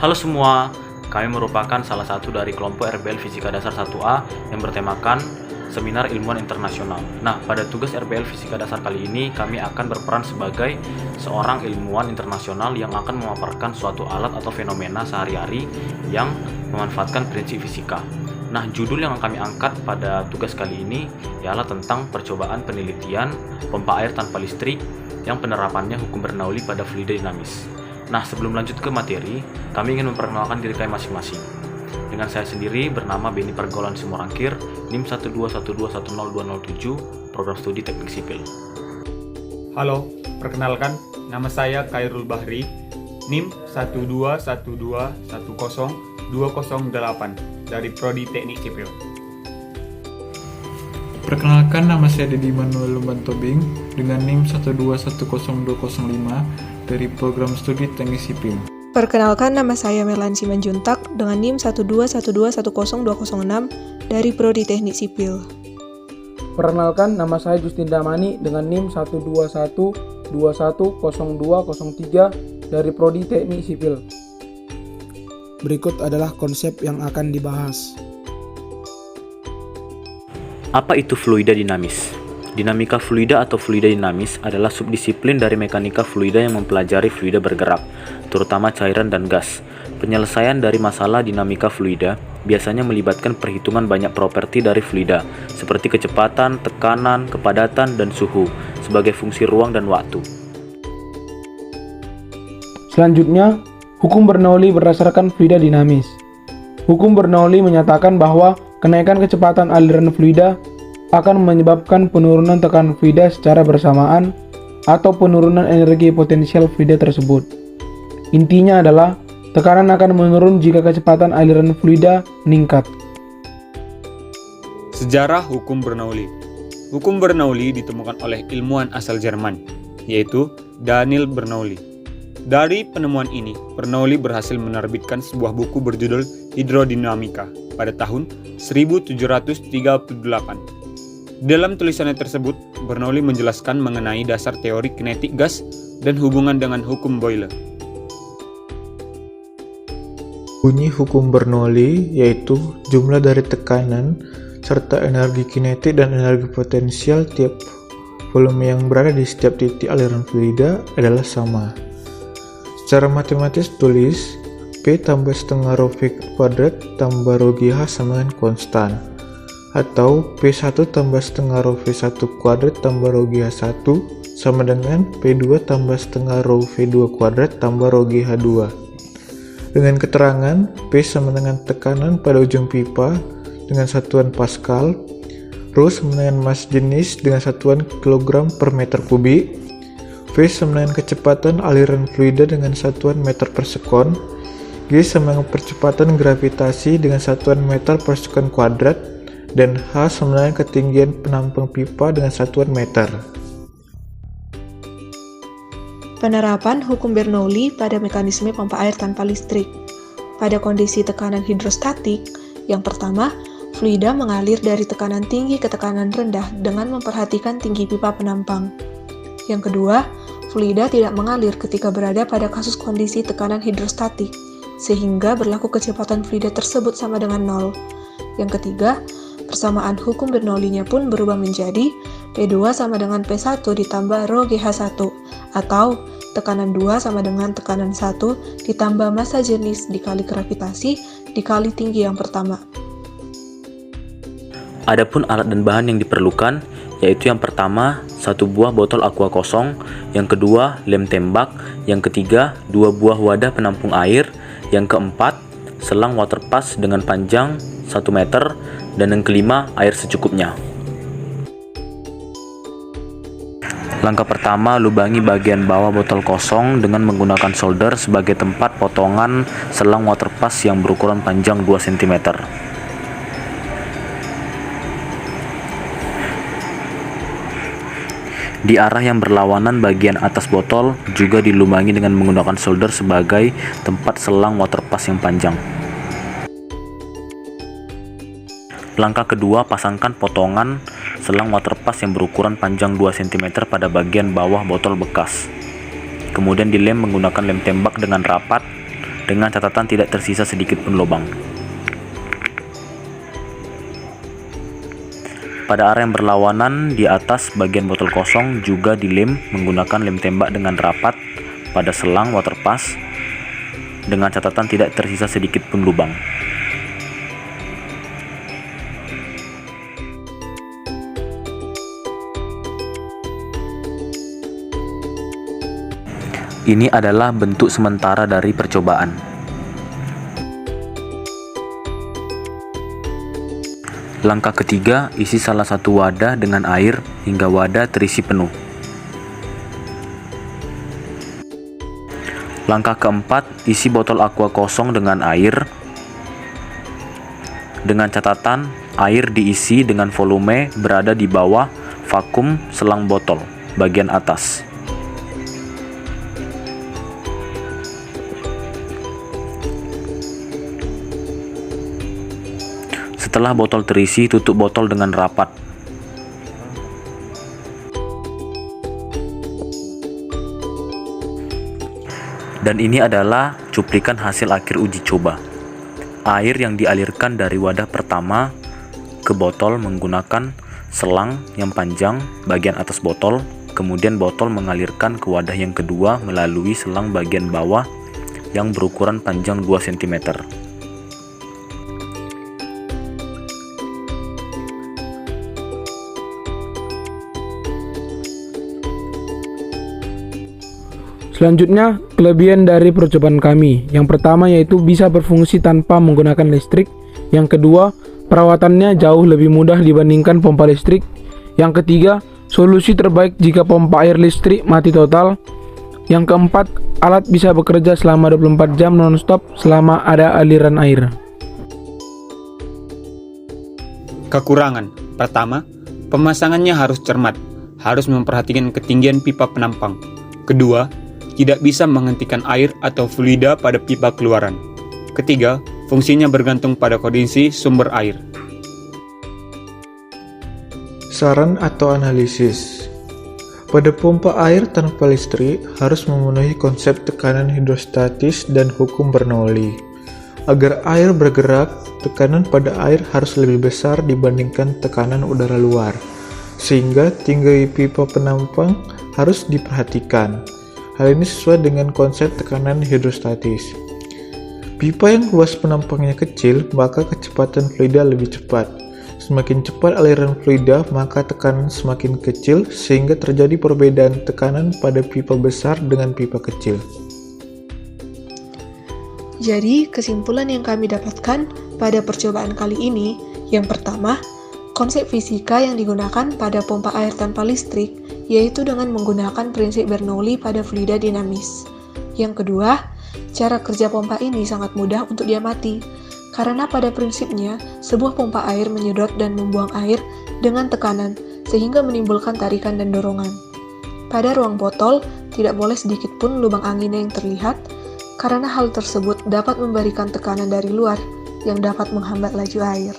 Halo semua, kami merupakan salah satu dari kelompok RBL Fisika Dasar 1A yang bertemakan Seminar Ilmuwan Internasional. Nah, pada tugas RBL Fisika Dasar kali ini, kami akan berperan sebagai seorang ilmuwan internasional yang akan memaparkan suatu alat atau fenomena sehari-hari yang memanfaatkan prinsip fisika. Nah, judul yang kami angkat pada tugas kali ini ialah tentang percobaan penelitian pompa air tanpa listrik yang penerapannya hukum Bernoulli pada fluida dinamis. Nah, sebelum lanjut ke materi, kami ingin memperkenalkan diri kami masing-masing. Dengan saya sendiri bernama Beni Pergaulan Simorangkir, NIM 121210207, Program Studi Teknik Sipil. Halo, perkenalkan, nama saya Khairul Bahri, NIM 121210208 dari Prodi Teknik Sipil. Perkenalkan, nama saya Dedi Manuel Lumban Tobing dengan NIM 1210205 dari Program Studi Teknik Sipil. Perkenalkan, nama saya Merlan Simanjuntak dengan NIM 121210206 dari Prodi Teknik Sipil. Perkenalkan, nama saya Justin Damani dengan NIM 121210203 dari Prodi Teknik Sipil. Berikut adalah konsep yang akan dibahas. Apa itu fluida dinamis? Dinamika fluida atau fluida dinamis adalah subdisiplin dari mekanika fluida yang mempelajari fluida bergerak, terutama cairan dan gas. Penyelesaian dari masalah dinamika fluida biasanya melibatkan perhitungan banyak properti dari fluida, seperti kecepatan, tekanan, kepadatan, dan suhu, sebagai fungsi ruang dan waktu. Selanjutnya, hukum Bernoulli berdasarkan fluida dinamis. Hukum Bernoulli menyatakan bahwa kenaikan kecepatan aliran fluida akan menyebabkan penurunan tekanan fluida secara bersamaan atau penurunan energi potensial fluida tersebut. Intinya adalah tekanan akan menurun jika kecepatan aliran fluida meningkat. Sejarah hukum Bernoulli. Hukum Bernoulli ditemukan oleh ilmuwan asal Jerman, yaitu Daniel Bernoulli. Dari penemuan ini, Bernoulli berhasil menerbitkan sebuah buku berjudul Hidrodinamika pada tahun 1738. Dalam tulisannya tersebut, Bernoulli menjelaskan mengenai dasar teori kinetik gas dan hubungan dengan hukum Boyle. Bunyi hukum Bernoulli yaitu jumlah dari tekanan serta energi kinetik dan energi potensial tiap volume yang berada di setiap titik aliran fluida adalah sama. Secara matematis tulis P tambah setengah rho V kuadrat tambah rho GH sama dengan konstan, atau P1 tambah setengah rho V1 kuadrat tambah rho GH1 sama dengan P2 tambah setengah rho V2 kuadrat tambah rho GH2. Dengan keterangan P sama dengan tekanan pada ujung pipa dengan satuan Pascal, rho sama dengan mas jenis dengan satuan kilogram per meter kubik, V sama dengan kecepatan aliran fluida dengan satuan meter per sekon, G sama dengan percepatan gravitasi dengan satuan meter per sekon kuadrat, dan H sama dengan ketinggian penampung pipa dengan satuan meter. Penerapan hukum Bernoulli pada mekanisme pompa air tanpa listrik. Pada kondisi tekanan hidrostatik, yang pertama, fluida mengalir dari tekanan tinggi ke tekanan rendah dengan memperhatikan tinggi pipa penampang. Yang kedua, fluida tidak mengalir ketika berada pada kasus kondisi tekanan hidrostatik, sehingga berlaku kecepatan fluida tersebut sama dengan nol. Yang ketiga, persamaan hukum Bernoulli-nya pun berubah menjadi P2 sama dengan P1 ditambah rho GH1, atau tekanan 2 sama dengan tekanan 1 ditambah massa jenis dikali gravitasi dikali tinggi yang pertama. Adapun alat dan bahan yang diperlukan, yaitu yang pertama, satu buah botol aqua kosong, yang kedua, lem tembak, yang ketiga, 2 buah wadah penampung air, yang keempat, selang water pass dengan panjang 1 meter, dan yang kelima, air secukupnya. Langkah pertama, lubangi bagian bawah botol kosong dengan menggunakan solder sebagai tempat potongan selang water pass yang berukuran panjang 2 cm. Di arah yang berlawanan bagian atas botol juga dilubangi dengan menggunakan solder sebagai tempat selang water pass yang panjang. Langkah kedua, pasangkan potongan selang water pass yang berukuran panjang 2 cm pada bagian bawah botol bekas. Kemudian dilem menggunakan lem tembak dengan rapat dengan catatan tidak tersisa sedikit pun lubang. Pada area yang berlawanan di atas bagian botol kosong juga dilem menggunakan lem tembak dengan rapat pada selang water pass dengan catatan tidak tersisa sedikit pun lubang. Ini adalah bentuk sementara dari percobaan. Langkah ketiga, isi salah satu wadah dengan air hingga wadah terisi penuh. Langkah keempat, isi botol aqua kosong dengan air. Dengan catatan, air diisi dengan volume berada di bawah vakum selang botol bagian atas. Setelah botol terisi, tutup botol dengan rapat. Dan ini adalah cuplikan hasil akhir uji coba. Air yang dialirkan dari wadah pertama ke botol menggunakan selang yang panjang bagian atas botol, kemudian botol mengalirkan ke wadah yang kedua melalui selang bagian bawah yang berukuran panjang 2 cm. Selanjutnya, kelebihan dari percobaan kami. Yang pertama yaitu bisa berfungsi tanpa menggunakan listrik. Yang kedua, perawatannya jauh lebih mudah dibandingkan pompa listrik. Yang ketiga, solusi terbaik jika pompa air listrik mati total. Yang keempat, alat bisa bekerja selama 24 jam non-stop selama ada aliran air. Kekurangan. Pertama, pemasangannya harus cermat, harus memperhatikan ketinggian pipa penampang. Kedua, tidak bisa menghentikan air atau fluida pada pipa keluaran. Ketiga, fungsinya bergantung pada kondisi sumber air. Saran atau analisis. Pada pompa air tanpa listrik harus memenuhi konsep tekanan hidrostatis dan hukum Bernoulli. Agar air bergerak, tekanan pada air harus lebih besar dibandingkan tekanan udara luar, sehingga tinggi pipa penampang harus diperhatikan. Hal ini sesuai dengan konsep tekanan hidrostatis. Pipa yang luas penampangnya kecil, maka kecepatan fluida lebih cepat. Semakin cepat aliran fluida, maka tekanan semakin kecil, sehingga terjadi perbedaan tekanan pada pipa besar dengan pipa kecil. Jadi, kesimpulan yang kami dapatkan pada percobaan kali ini, yang pertama, konsep fisika yang digunakan pada pompa air tanpa listrik yaitu dengan menggunakan prinsip Bernoulli pada fluida dinamis. Yang kedua, cara kerja pompa ini sangat mudah untuk diamati, karena pada prinsipnya sebuah pompa air menyedot dan membuang air dengan tekanan sehingga menimbulkan tarikan dan dorongan. Pada ruang botol, tidak boleh sedikit pun lubang anginnya yang terlihat, karena hal tersebut dapat memberikan tekanan dari luar yang dapat menghambat laju air.